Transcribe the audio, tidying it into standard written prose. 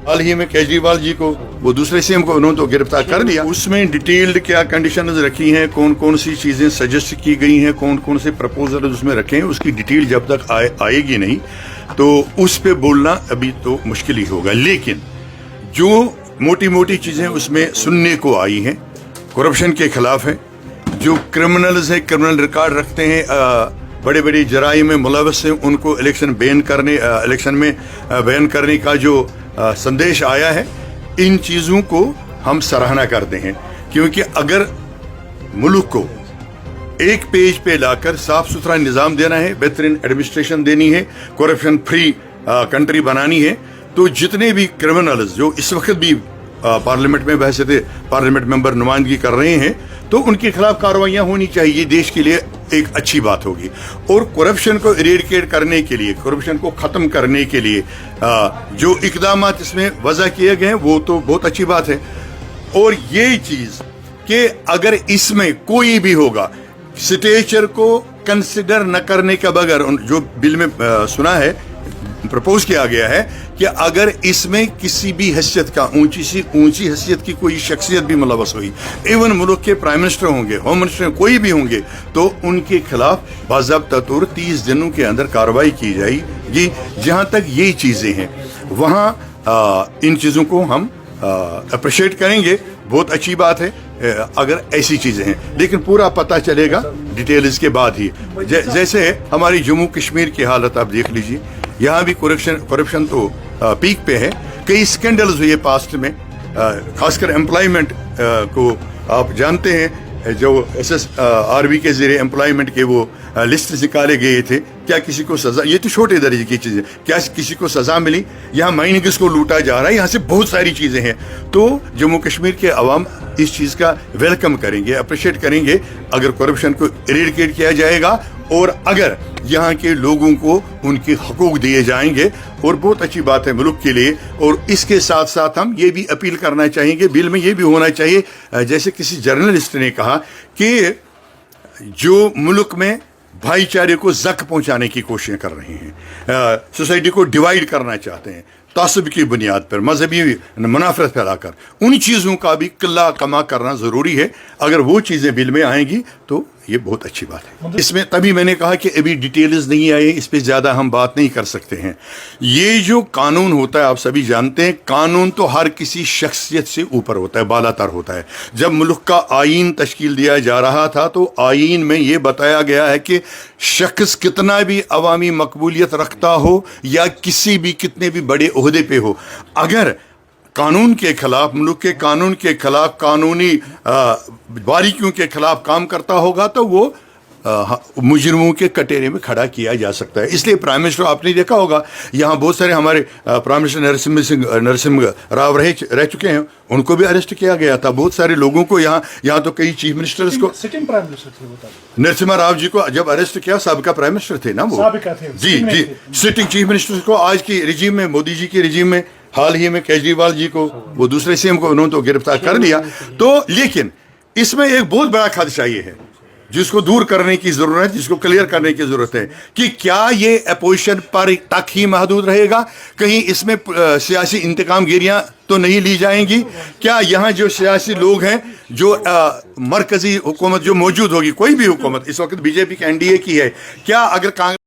हाल ही में केजरीवाल जी को, वो दूसरे सीएम को उन्होंने तो गिरफ्तार कर लिया। उसमें डिटेल्ड क्या कंडीशंस रखी हैं, कौन कौन सी चीजें सजेस्ट की गई हैं, कौन कौन से प्रपोजल उसमें रखे हैं, उसकी डिटेल जब तक आएगी नहीं तो उस पे बोलना अभी तो मुश्किल ही होगा। लेकिन जो मोटी मोटी चीजें उसमें सुनने को आई हैं, करप्शन के खिलाफ है, जो क्रिमिनल्स हैं, क्रिमिनल रिकॉर्ड रखते हैं, बड़े बड़े जराइम में मुलव्वस हैं, उनको इलेक्शन में बैन करने का जो संदेश आया है, इन चीज़ों को हम सराहना करते हैं। क्योंकि अगर मुल्क को एक पेज पे लाकर साफ सुथरा निज़ाम देना है, बेहतरीन एडमिनिस्ट्रेशन देनी है, करप्शन फ्री कंट्री बनानी है, तो जितने भी क्रिमिनल्स जो इस वक्त भी पार्लियामेंट में बहसते पार्लियामेंट मेंबर नुमाइंदगी कर रहे हैं, तो उनके खिलाफ कार्रवाइयां होनी चाहिए। देश के लिए एक अच्छी बात होगी। और करप्शन को इरेडिकेट करने के लिए, करप्शन को खत्म करने के लिए जो इकदाम इसमें वजह किए गए हैं वो तो बहुत अच्छी बात है। और ये चीज कि अगर इसमें कोई भी होगा, स्टेचर को कंसिडर न करने के बगैर, जो बिल में सुना है, प्रपोज किया गया है कि अगर इसमें किसी भी हैसियत का, ऊंची हैसियत की कोई शख्सियत भी मुलव्वस हुई, इवन मुल्क के प्राइम मिनिस्टर होंगे, होम मिनिस्टर कोई भी होंगे, तो उनके खिलाफ बाज़ाब्ता तौर 30 दिनों के अंदर कार्रवाई की जाएगी। जहां तक ये चीजें हैं वहां इन चीजों को हम अप्रिशिएट करेंगे। बहुत अच्छी बात है अगर ऐसी चीजें हैं, लेकिन पूरा पता चलेगा डिटेल इसके बाद ही। जैसे हमारी जम्मू कश्मीर की हालत आप देख लीजिए, यहाँ भी करप्शन तो पीक पे है। कई स्कैंडल्स हुए पास्ट में, खासकर एम्प्लॉयमेंट को आप जानते हैं, जो SSRB के जरिए एम्प्लॉयमेंट के वो लिस्ट निकाले गए थे, क्या किसी को सजा, ये तो छोटे दर्जे की चीजें, क्या किसी को सजा मिली? यहाँ माइनिंग्स को लूटा जा रहा है, यहाँ से बहुत सारी चीजें हैं। तो जम्मू कश्मीर के अवाम इस चीज का वेलकम करेंगे, अप्रिशिएट करेंगे अगर करप्शन को इरेडिकेट किया जाएगा और अगर यहाँ के लोगों को उनके हकूक दिए जाएंगे। और बहुत अच्छी बात है मुल्क के लिए। और इसके साथ साथ हम ये भी अपील करना चाहेंगे, बिल में ये भी होना चाहिए, जैसे किसी जर्नलिस्ट ने कहा कि जो मुल्क में भाईचारे को जख्म पहुंचाने की कोशिश कर रहे हैं, सोसाइटी को डिवाइड करना चाहते हैं तासुब की बुनियाद पर, मजहबी मुनाफरत फैलाकर, उन चीज़ों का भी किल्ला कमा करना ज़रूरी है। अगर वो चीज़ें बिल में आएंगी तो ये बहुत अच्छी बात है। इसमें तभी मैंने कहा कि अभी डिटेल्स नहीं आई, इस पे ज़्यादा हम बात नहीं कर सकते हैं। ये जो कानून होता है, आप सभी जानते हैं, कानून तो हर किसी शख्सियत से ऊपर होता है, बालातर होता है। जब मुल्क का आईन तश्कील दिया जा रहा था तो आईन में ये बताया गया है कि शख्स कितना भी अवामी मकबूलियत रखता हो या कितने भी बड़े ओहदे पे हो, अगर कानून के खिलाफ, मुल्क के कानून के खिलाफ, कानूनी बारीकियों के खिलाफ काम करता होगा तो वो मुजरिमों के कटेरे में खड़ा किया जा सकता है। इसलिए प्राइम मिनिस्टर, आपने देखा होगा, यहाँ बहुत सारे हमारे प्राइम मिनिस्टर नरसिम्हा राव रह चुके हैं, उनको भी अरेस्ट किया गया था। बहुत सारे लोगों को यहाँ तो कई चीफ मिनिस्टर्स को, सिटिंग प्राइम मिनिस्टर थे नरसिम्हा राव जी को जब अरेस्ट किया, साबिका प्राइम मिनिस्टर थे ना वो, जी, सिटिंग चीफ मिनिस्टर को आज की रिजीम में, मोदी जी की रिजीम में, हाल ही में केजरीवाल जी को, वो दूसरे सीएम को उन्होंने तो गिरफ्तार कर लिया। तो लेकिन इसमें एक बहुत बड़ा खदशा ये है जिसको दूर करने की जरूरत है, जिसको क्लियर करने की जरूरत है कि क्या ये अपोजिशन पर तक ही महदूद रहेगा? कहीं इसमें सियासी इंतकाम गिरियां तो नहीं ली जाएंगी? क्या यहाँ जो सियासी लोग हैं, जो मरकजी हुकूमत जो मौजूद होगी, कोई भी हुकूमत, इस वक्त बीजेपी के NDA की है, क्या अगर कांग्रेस